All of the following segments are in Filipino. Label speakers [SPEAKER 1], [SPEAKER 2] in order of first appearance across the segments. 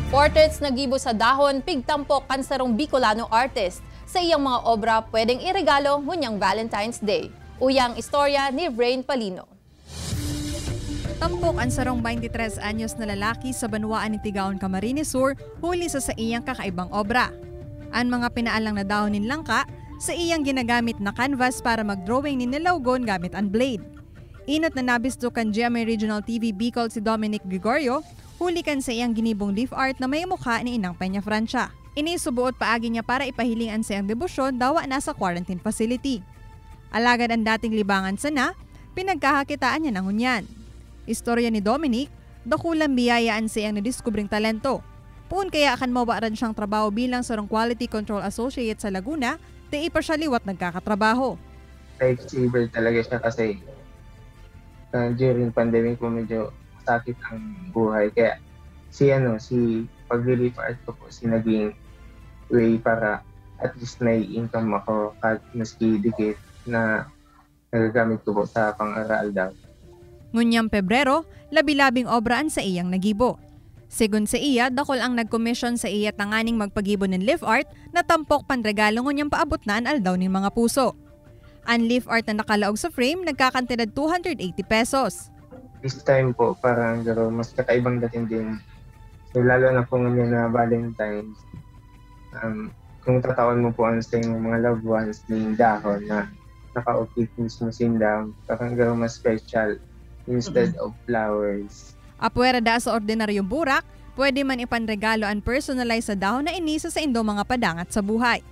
[SPEAKER 1] Portraits nagibo sa dahon, pigtampok kansarong Bicolano artist. Sa iyang mga obra, pwedeng iregalo ngunyang Valentine's Day. Uyang istorya ni Rain Palino.
[SPEAKER 2] Tampok ang sarong 23 anyos na lalaki sa Banwaan ni Tigaon, Camarines Sur, huli sa iyang kakaibang obra. Ang mga pinaalang na dahonin langka, sa iyang ginagamit na canvas para mag-drawing ni Nilaugon gamit ang blade. Inot na nabisto kan GMA Regional TV Bicol si Dominic Gregorio, huli kan sa iyang ginibong leaf art na may mukha ni Inang Peña Francia. Inisubuot paagi niya para ipahilingan sa iyang debosyon dawa na sa quarantine facility. Alagad ang dating libangan sana, pinagkakakitaan niya ng hunyan. Istorya ni Dominic, dakulang biyayaan sa iyang nadiskubring talento. Puun kaya akan mawaran siyang trabaho bilang sarong Quality Control Associate sa Laguna, di pa siya liwat nagkakatrabaho.
[SPEAKER 3] Lifesaver talaga siya kasi during pandemic po medyo sakit ang buhay. Kaya si pag-relief art ko po naging way para at least may income ako kahit maski dikit na nagagamit ko po sa pang-aral daw.
[SPEAKER 2] Ngunyang Pebrero, labi-labing obraan sa iyang nagibo. Sigun sa iya, dakol ang nag-commission sa iya tanganing magpagibo ng leaf art na tampok panregalo ngunyang paabot na ang aldaw ng mga puso. Ang leaf art na nakalaog sa frame nagkakantidad 280 pesos.
[SPEAKER 3] This time po parang mas kakaibang dating din. So, lalo na po ngayon na Valentine's. Kung tatawan mo po ang sa mga loved ones ng dahon na naka-upit mismo sinda, parang mas special instead of flowers.
[SPEAKER 2] Apwera da sa ordinaryong burak, pwede man ipanregalo ang personalize sa dahon na inisa sa indo mga padangat sa buhay.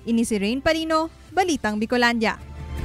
[SPEAKER 2] Ini si Rain Palino, Balitang Bicolandia.